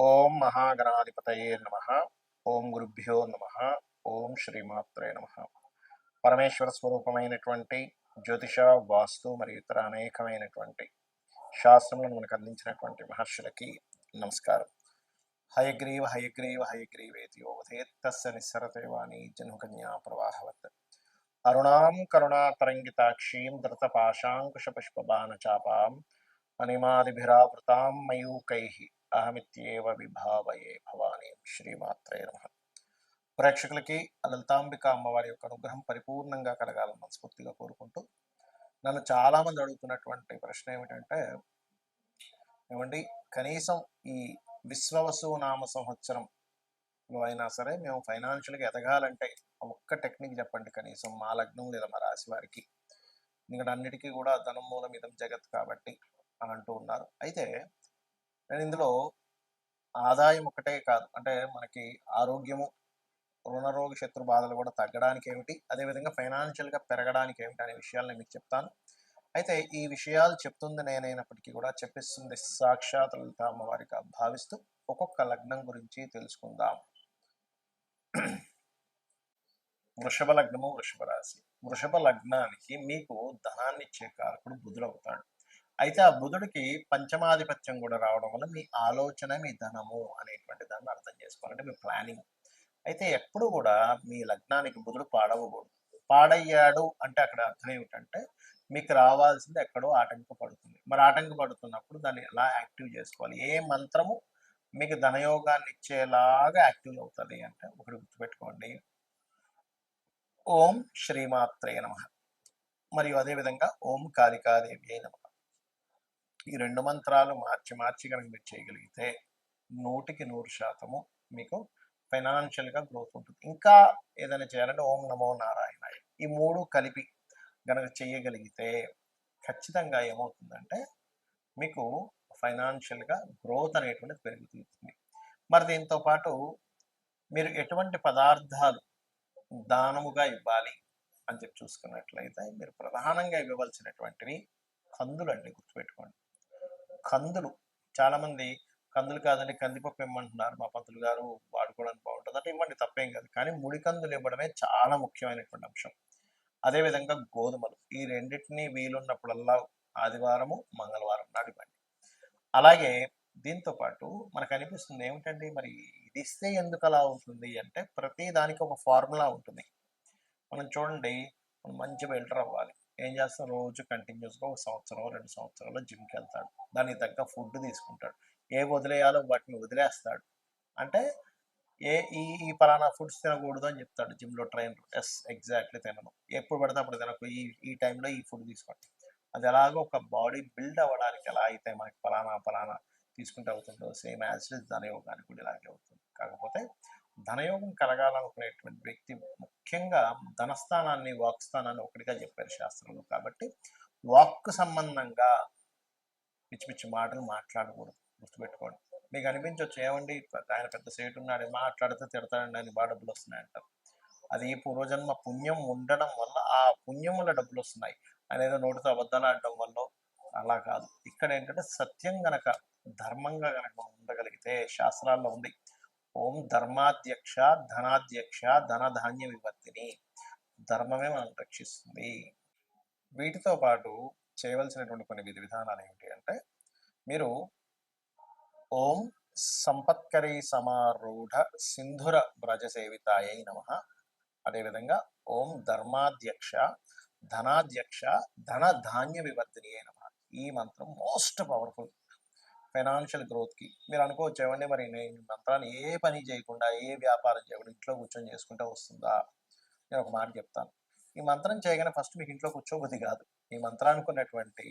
ఓం మహాగణాధిపతయే నమః. ఓం గురుభ్యో నమః. ఓం శ్రీమాత్రే నమః. పరమేశ్వర స్వరూపమైనటువంటి జ్యోతిష, వాస్తు మరియు ఇతర అనేకమైనటువంటి శాస్త్రములను మనకు అందించినటువంటి మహర్షులకి నమస్కారం. హయగ్రీవ హయగ్రీవ హయగ్రీవేతి యోవధేత్ తస్య నిస్సరతే వాణి జన్మకన్యా ప్రవాహవత్. అరుణాం కరుణాతరంగితాక్షీం ధృతపాశాంకుశపుష్పబాణచాపాం మణిమాదిభిరావృతాం మయూకైః అహమిత్యేవ విభావయే భవానీ. శ్రీమాత్రే నమః. ప్రేక్షకులకి లలితాంబిక అమ్మవారి యొక్క అనుగ్రహం పరిపూర్ణంగా కలగాలని మనస్ఫూర్తిగా కోరుకుంటూ, నన్ను చాలామంది అడుగుతున్నటువంటి ప్రశ్న ఏమిటంటే, ఏమండి కనీసం ఈ విశ్వవసు నామ సంవత్సరంలో అయినా సరే మేము ఫైనాన్షియల్గా ఎదగాలంటే ఒక్క టెక్నిక్ చెప్పండి కనీసం మా లగ్నం లేదా మా రాశి వారికి, ఎందుకంటే అన్నిటికీ కూడా ధనం మూలం ఇదం జగత్ కాబట్టి అని అంటూ ఉన్నారు. అయితే నేను ఇందులో ఆదాయం ఒకటే కాదు, అంటే మనకి ఆరోగ్యము, రుణరోగ శత్రు బాధలు కూడా తగ్గడానికి ఏమిటి, అదేవిధంగా ఫైనాన్షియల్గా పెరగడానికి ఏమిటి అనే విషయాలు నేను మీకు చెప్తాను. అయితే ఈ విషయాలు చెప్తుంది నేనైనప్పటికీ కూడా చెప్పిస్తుంది సాక్షాత్ లలిత అమ్మవారిగా భావిస్తూ ఒక్కొక్క లగ్నం గురించి తెలుసుకుందాం. వృషభ లగ్నము, వృషభ రాశి. వృషభ లగ్నానికి మీకు ధనాన్ని ఇచ్చే కారకుడు బుధుడు అవుతాడు. అయితే ఆ బుధుడికి పంచమాధిపత్యం కూడా రావడం వల్ల మీ ఆలోచన, మీ ధనము అనేటువంటి దాన్ని అర్థం చేసుకోవాలంటే మీ ప్లానింగ్. అయితే ఎప్పుడు కూడా మీ లగ్నానికి బుధుడు పాడవకూడదు. పాడయ్యాడు అంటే అక్కడ అర్థం ఏమిటంటే మీకు రావాల్సింది ఎక్కడో ఆటంకపడుతుంది. మరి ఆటంకపడుతున్నప్పుడు దాన్ని ఎలా యాక్టివ్ చేసుకోవాలి, ఏ మంత్రము మీకు ధనయోగాన్ని ఇచ్చేలాగా యాక్టివ్ అవుతుంది అంటే ఒకటి గుర్తుపెట్టుకోండి, ఓం శ్రీమాత్రే నమః మరియు అదేవిధంగా ఓం కాళికాదేవి నమః. ఈ రెండు మంత్రాలు మార్చి మార్చి కనుక మీరు చేయగలిగితే 100% మీకు ఫైనాన్షియల్గా గ్రోత్ ఉంటుంది. ఇంకా ఏదైనా చేయాలంటే ఓం నమో నారాయణాయ, ఈ మూడు కలిపి కనుక చేయగలిగితే ఖచ్చితంగా ఏమవుతుందంటే మీకు ఫైనాన్షియల్గా గ్రోత్ అనేటువంటిది పెరుగుతుంది. మరి దీంతో పాటు మీరు ఎటువంటి పదార్థాలు దానముగా ఇవ్వాలి అని చెప్పి చూసుకున్నట్లయితే మీరు ప్రధానంగా ఇవ్వవలసినటువంటివి కందులు అండి. గుర్తుపెట్టుకోండి, కందులు. చాలామంది కందులు కాదండి కందిపప్పు ఇమ్మంటున్నారు మా పంతులు గారు, వాడుకోవడానికి బాగుంటుంది అంటే ఇవ్వండి, తప్పేం కాదు. కానీ ముడి కందులు ఇవ్వడమే చాలా ముఖ్యమైనటువంటి అంశం. అదేవిధంగా గోధుమలు, ఈ రెండింటినీ వీలున్నప్పుడల్లా ఆదివారము, మంగళవారం నాడు ఇవ్వండి. అలాగే దీంతో పాటు మనకు అనిపిస్తుంది ఏమిటండి మరి ఇది ఇస్తే ఎందుకు అలా అవుతుంది అంటే, ప్రతి దానికి ఒక ఫార్ములా ఉంటుంది. మనం చూడండి, మంచి వెల్డర్ అవ్వాలి, ఏం చేస్తాం, రోజు కంటిన్యూస్గా ఒక సంవత్సరం 2 సంవత్సరాలు జిమ్కి వెళ్తాడు, దానికి తగ్గ ఫుడ్ తీసుకుంటాడు, ఏ వదిలేయాలో వాటిని వదిలేస్తాడు. అంటే ఈ ఈ పలానా ఫుడ్స్ తినకూడదు అని చెప్తాడు జిమ్లో ట్రైనర్. ఎస్, ఎగ్జాక్ట్లీ తినను, ఎప్పుడు పడితే అప్పుడు తినకు, ఈ టైంలో ఈ ఫుడ్ తీసుకోండి. అది ఎలాగో ఒక బాడీ బిల్డ్ అవ్వడానికి ఎలా అయితే మనకి పలానా తీసుకుంటే అవుతుందో, సేమ్ యాజ్ ధనయోగానికి కూడా ఇలాగే అవుతుంది. కాకపోతే ధనయోగం కలగాలనుకునేటువంటి వ్యక్తి ముఖ్యంగా ధనస్థానాన్ని, వాక్ స్థానాన్ని ఒకటిగా చెప్పారు శాస్త్రంలో. కాబట్టి వాక్కు సంబంధంగా పిచ్చి పిచ్చి మాటలు మాట్లాడకూడదు, గుర్తుపెట్టుకోండి. మీకు అనిపించవచ్చు ఏమండి ఆయన పెద్ద సేటు ఉన్నాడు, మాట్లాడితే తిడతాడండి, అని బాగా డబ్బులు వస్తున్నాయి అంటారు. అది పూర్వజన్మ పుణ్యం ఉండడం వల్ల ఆ పుణ్యం వల్ల డబ్బులు వస్తున్నాయి, అనేది నోటితో అబద్ధాలు ఆడడం వల్ల అలా కాదు. ఇక్కడ ఏంటంటే సత్యం గనక, ధర్మంగా గనక మనం ఉండగలిగితే, శాస్త్రాల్లో ఉంది ఓం ధర్మాధ్యక్ష ధనాధ్యక్ష ధనధాన్య వివర్తిని, ధర్మమే మనం రక్షిస్తుంది. వీటితో పాటు చేయవలసినటువంటి కొన్ని విధి విధానాలు ఏమిటి అంటే, మీరు ఓం సంపత్కరీ సమారూఢ సింధుర వ్రజ సేవితాయై నమః, అదేవిధంగా ఓం ధర్మాధ్యక్ష ధనాధ్యక్ష ధన ధాన్య వివర్ధిని అయిన ఈ మంత్రం మోస్ట్ పవర్ఫుల్ ఫైనాన్షియల్ గ్రోత్కి. మీరు అనుకోవచ్చు ఏమండి మరి నేను ఈ మంత్రాన్ని ఏ పని చేయకుండా, ఏ వ్యాపారం చేయకుండా ఇంట్లో కూర్చొని చేసుకుంటే వస్తుందా? నేను ఒక మాట చెప్తాను. ఈ మంత్రం చేయగానే ఫస్ట్ మీకు ఇంట్లో కూర్చోబుద్ధి కాదు. ఈ మంత్రానికి ఉన్నటువంటి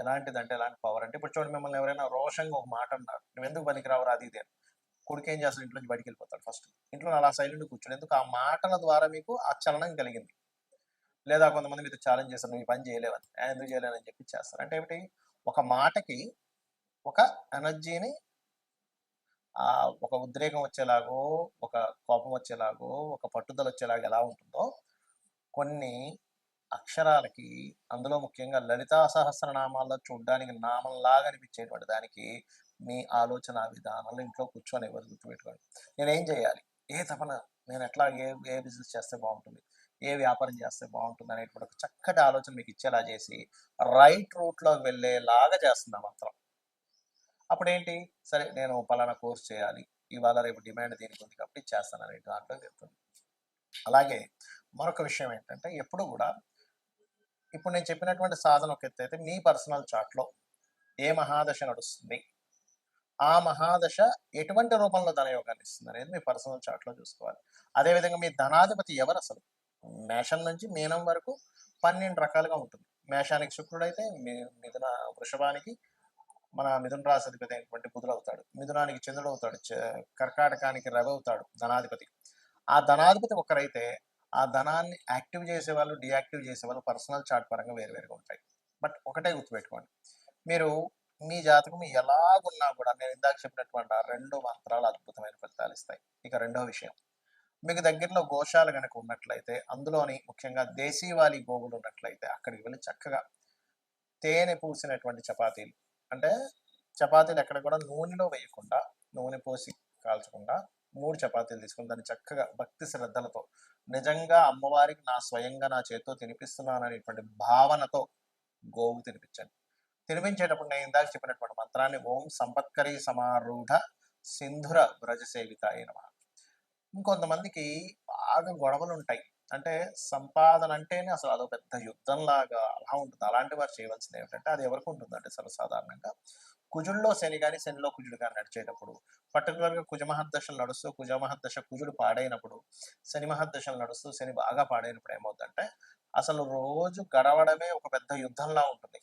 ఎలాంటిదంటే, ఎలాంటి పవర్ అంటే, ఇప్పుడు చూడండి, మిమ్మల్ని ఎవరైనా రోషంగా ఒక మాట అన్నారు, నువ్వు ఎందుకు పనికిరావు అది ఇది అని, కొడుకు ఏం చేస్తాడు, ఇంట్లో నుంచి బయటికి వెళ్ళిపోతాడు. ఫస్ట్ ఇంట్లో అలా సైలెంట్ కూర్చోడు, ఎందుకు ఆ మాటల ద్వారా మీకు ఆ చలనం కలిగింది. లేదా కొంతమంది మీతో ఛాలెంజ్ చేస్తారు, నువ్వు ఈ పని చేయలేవని, ఎందుకు చేయలేవని చెప్పి చేస్తారు. అంటే ఏమిటి, ఒక మాటకి ఒక ఎనర్జీని, ఒక ఉద్రేకం వచ్చేలాగో, ఒక కోపం వచ్చేలాగో, ఒక పట్టుదల వచ్చేలాగా ఎలా ఉంటుందో, కొన్ని అక్షరాలకి, అందులో ముఖ్యంగా లలితా సహస్రనామాల్లో చూడడానికి నామంలాగా అనిపించేటువంటి దానికి మీ ఆలోచన విధానాలు ఇంట్లో కూర్చొని ఎవరు గుర్తుపెట్టుకోండి. నేనేం చేయాలి? ఏ తపన నేను ఎట్లా ఏ ఏ బిజినెస్ చేస్తే బాగుంటుంది? ఏ వ్యాపారం చేస్తే బాగుంటుంది? అనేటువంటి ఒక చక్కటి ఆలోచన మీకు ఇచ్చేలా చేసి రైట్ రూట్‌లోకి వెళ్ళేలాగా చేస్తుంది ఆ మంత్రం. అప్పుడేంటి? సరే నేను పలానా కోర్స్ చేయాలి. ఇవాళ రేపు డిమాండ్ దీనికి ఉంది కాబట్టి ఇది చేస్తాననే దాంట్లోకి వెళ్తుంది. అలాగే మరొక విషయం ఏంటంటే ఎప్పుడు గూడా ఇప్పుడు నేను చెప్పినటువంటి సాధన ఒక ఎత్తైతే మీ పర్సనల్ చార్ట్‌లో ఏ మహాదశ నడుస్తుంది? ఆ మహాదశ ఎటువంటి రూపంలో ధనయోగాన్ని ఇస్తుందనేది మీ పర్సనల్ చార్ట్‌లో చూసుకోవాలి. అదేవిధంగా మీ ధనాధిపతి ఎవరసలు? మేషం నుంచి మీనం వరకు 12 రకాలుగా ఉంటుంది. మేషానికి శుక్రుడైతే మిథున వృషభానికి మన మిథున రాశి అధిపతి అయినటువంటి బుధుడవుతాడు. మిథునానికి చంద్రుడవుతాడు. కర్కాటకానికి రవి అవుతాడు ధనాధిపతి. ఆ ధనాధిపతి ఒకరైతే ఆ ధనాన్ని యాక్టివ్ చేసేవాళ్ళు, డీయాక్టివ్ చేసేవాళ్ళు పర్సనల్ చార్ట్ పరంగా వేరు వేరుగా ఉంటాయి. బట్ ఒకటే గుర్తుపెట్టుకోండి. మీరు మీ జాతకం ఎలాగున్నా కూడా నేను ఇందాక చెప్పినటువంటి ఆ 2 మంత్రాలు అద్భుతమైన ఫలితాలిస్తాయి. ఇక రెండో విషయం, మీకు దగ్గరలో గోశాల గనక ఉన్నట్లయితే అందులోని ముఖ్యంగా దేశీవాళీ గోవులు ఉన్నట్లయితే అక్కడికి వెళ్ళి చక్కగా తేనె పూసినటువంటి చపాతీలు, అంటే చపాతీలు ఎక్కడ కూడా నూనెలో వేయకుండా, నూనె పోసి కాల్చకుండా 3 చపాతీలు తీసుకొని దాన్ని చక్కగా భక్తి శ్రద్ధలతో నిజంగా అమ్మవారికి స్వయంగా నా చేత్తో తినిపిస్తున్నాను అనేటువంటి భావనతో గోవుకు తినిపించండి. తినిపించేటప్పుడు నేను ఇందాక చెప్పినటువంటి మంత్రాన్ని ఓం సంపత్కరీ సమారూఢ సింధుర వ్రజ సేవితాయ నమః. ఇంకొంతమందికి బాగా గొడవలుంటాయి. అంటే సంపాదన అంటేనే అసలు అదో పెద్ద యుద్ధంలాగా అలా ఉంటుంది. అలాంటి వారు చేయవలసింది ఏమిటంటే అది ఎవరికి ఉంటుందంటే సర్వసాధారణంగా కుజుల్లో శని గాని, శనిలో కుజుడు గాని నడిచేటప్పుడు పర్టిక్యులర్‌గా కుజ మహర్దశలు నడుస్తూ కుజ మహర్దశ కుజుడు పాడైనప్పుడు, శని మహర్దశలు నడుస్తూ శని బాగా పాడైనప్పుడు ఏమవుద్దంటే అసలు రోజు గడవడమే ఒక పెద్ద యుద్ధంలా ఉంటుంది.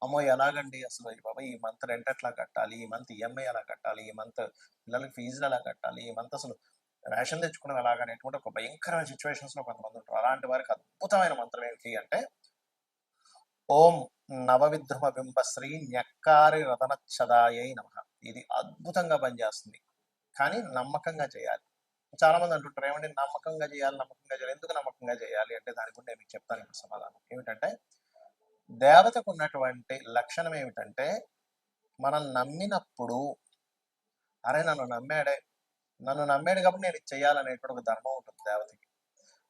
అమ్మో! ఎలాగండి అసలు అయ్య బాబోయ్! ఈ మంత్ రెంట్ ఎట్లా కట్టాలి? ఈ మంత్ ఈఎంఐ ఎలా కట్టాలి? ఈ మంత్ పిల్లలకి ఫీజులు ఎలా కట్టాలి? ఈ మంత్ అసలు రేషన్ తెచ్చుకోవడం ఎలాగా అనేటువంటి ఒక భయంకరమైన సిట్యుయేషన్స్‌లో కొంతమంది ఉంటారు. అలాంటి వారికి అద్భుతమైన మంత్రం ఏంటి అంటే ఓం నవవిద్రుమ బింబశ్రీ న్యక్కారి రతనచ్చదాయై నమః. ఇది అద్భుతంగా పనిచేస్తుంది. కానీ నమ్మకంగా చేయాలి. చాలామంది అంటుంటారు ఏమండి నమ్మకంగా చేయాలి, నమ్మకంగా చేయాలి. ఎందుకు నమ్మకంగా చేయాలి అంటే దానికి కూడా నేను మీకు చెప్తాను ఇప్పుడు సమాధానం. ఏమిటంటే దేవతకు ఉన్నటువంటి లక్షణం ఏమిటంటే మనం నమ్మినప్పుడు అరే నన్ను నమ్మాడు కాబట్టి నేను ఇది చేయాలనేటువంటి ఒక ధర్మం ఉంటుంది దేవతకి.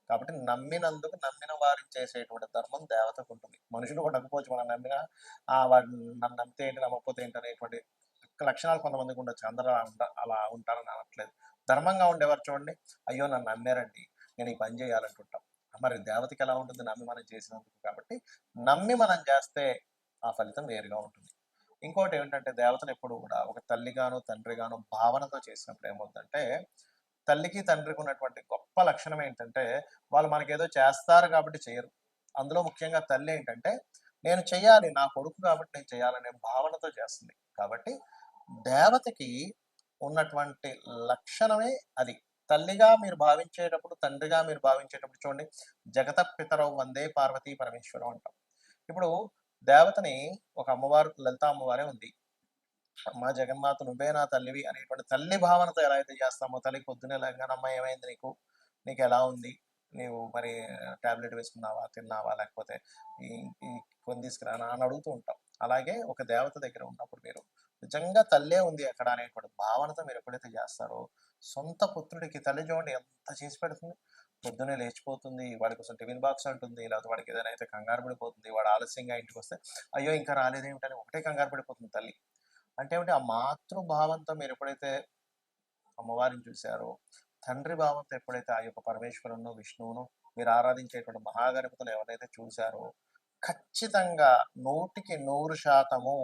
కాబట్టి నమ్మినందుకు నమ్మిన వారికి చేసేటువంటి ధర్మం దేవతకు ఉంటుంది. మనుషులు ఉండకపోవచ్చు మనం నమ్మినా వాడు నన్ను నమ్మితే ఏంటి నమ్మకపోతే ఏంటి అనేటువంటి లక్షణాలు కొంతమందికి ఉండొచ్చు. అందరూ అలా ఉంటారని అనట్లేదు. ధర్మంగా ఉండేవారు చూడండి, అయ్యో నన్ను నమ్మారండి నేను ఈ పని చేయాలంటుంటాం. మరి దేవతకి ఎలా ఉంటుంది నమ్మి మనం చేసినందుకు. కాబట్టి నమ్మి మనం చేస్తే ఆ ఫలితం వేరుగా ఉంటుంది. ఇంకోటి ఏంటంటే దేవతను ఎప్పుడు కూడా ఒక తల్లిగాను తండ్రిగాను భావనతో చేసినప్పుడు ఏమవుతుందంటే తల్లికి తండ్రికి ఉన్నటువంటి గొప్ప లక్షణం ఏంటంటే వాళ్ళు మనకేదో చేస్తారు కాబట్టి చేయరు. అందులో ముఖ్యంగా తల్లి ఏంటంటే నేను చెయ్యాలి నా కొడుకు కాబట్టి నేను చేయాలనే భావనతో చేస్తుంది. కాబట్టి దేవతకి ఉన్నటువంటి లక్షణమే అది. తల్లిగా మీరు భావించేటప్పుడు, తండ్రిగా మీరు భావించేటప్పుడు చూడండి, జగతః పితరౌ వందే పార్వతీ పరమేశ్వరం అంటాం. ఇప్పుడు దేవతని ఒక అమ్మవారు లలిత అమ్మవారే ఉంది. అమ్మా జగన్మాత నువ్వే నా తల్లివి అనేటువంటి తల్లి భావనతో ఎలా అయితే చేస్తామో, తల్లికి పొద్దున్నే లేవగానే అమ్మ ఏమైంది నీకు? నీకెలా ఉంది? నీవు మరి టాబ్లెట్ వేసుకున్నావా? తిన్నావా? లేకపోతే ఈ ఈ కొని తీసుకురానా? అని అడుగుతూ ఉంటాం. అలాగే ఒక దేవత దగ్గర ఉన్నప్పుడు మీరు నిజంగా తల్లే ఉంది అక్కడ అనేటువంటి భావనతో మీరు ఎప్పుడైతే చేస్తారో, సొంత పుత్రుడికి తల్లి చూడండి ఎంత చేసి పెడుతుంది. పొద్దున్నే లేచిపోతుంది, వాడి కోసం టిఫిన్ బాక్స్ అంటుంది, లేకపోతే వాడికి ఏదైనా అయితే కంగారు పడిపోతుంది. వాడు ఆలస్యంగా ఇంటికొస్తే, అయ్యో! ఇంకా రాలేదేమిటని ఒకటే కంగారు పడిపోతుంది తల్లి. అంటే ఏమిటి ఆ మాతృభావంతో మీరెప్పుడైతే అమ్మవారిని చూసారో, తండ్రి భావంతో ఎప్పుడైతే ఆ యొక్క పరమేశ్వరుడును, విష్ణువును మీరు ఆరాధించేటువంటి మహాగణపతులు ఎవరైతే చూసారో, ఖచ్చితంగా 100%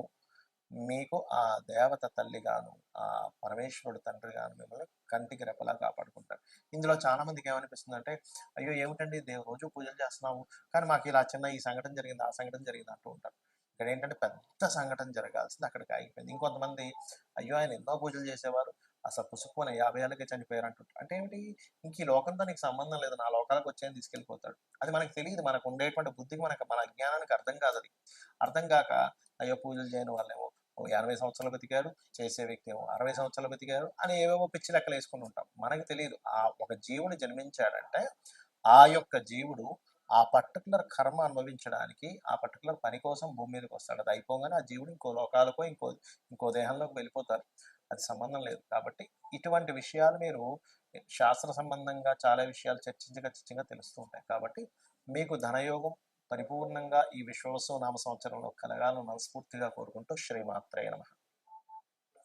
మీకు ఆ దేవత తల్లిగాను, ఆ పరమేశ్వరుడు తండ్రిగాను మిమ్మల్ని కంటికి రెప్పలా కాపాడుకుంటారు. ఇందులో చాలా మందికి ఏమనిపిస్తుందంటే, అయ్యో! ఏమిటండి రోజు పూజలు చేస్తున్నాము. కానీ మాకు ఇలా చిన్న ఈ సంఘటన జరిగింది, ఆ సంఘటన జరిగింది అంటూ ఉంటారు. ఇక్కడేంటంటే పెద్ద సంఘటన జరగాల్సింది అక్కడికి ఆగిపోయింది. ఇంకొంతమంది అయ్యో! ఆయన ఎన్నో పూజలు చేసేవారు. అసలు పుసుక్కున 50 ఏళ్ళకే చనిపోయారు అంటుంటారు. అంటే ఏంటి? ఇంక ఈ లోకంతో నీకు సంబంధం లేదు. నా లోకాలకు వచ్చాయని తీసుకెళ్ళిపోతాడు. అది మనకు తెలీదు. మనకు ఉండేటువంటి బుద్ధికి మన అజ్ఞానానికి అర్థం కాదది. అర్థం కాక అయ్యో! పూజలు చేయని వాళ్ళేమో 80 సంవత్సరాలు బతికారు. చేసే వ్యక్తి ఏమో 60 సంవత్సరాలు బతికారు అని ఏవేవో పిచ్చి లెక్కలేసుకొని ఉంటాం. మనకు తెలీదు. ఆ ఒక జీవుడు జన్మించాడంటే, ఆ యొక్క జీవుడు ఆ పర్టిక్యులర్ కర్మ అనుభవించడానికి, ఆ పర్టిక్యులర్ పని కోసం భూమి మీదకొస్తాడు. అది అయిపోంగానే ఆ జీవుడు ఇంకో లోకాలకో, ఇంకో దేహంలోకి వెళ్ళిపోతారు. అది సంబంధం లేదు. కాబట్టి ఇటువంటి విషయాలు మీరు శాస్త్ర సంబంధంగా చాలా విషయాలు చర్చించగా తెలుస్తూ ఉంటాయి. కాబట్టి మీకు ధనయోగం పరిపూర్ణంగా ఈ విశ్వవసు నామ సంవత్సరంలో కలగాలని మనస్ఫూర్తిగా కోరుకుంటూ శ్రీమాత్రే నమః.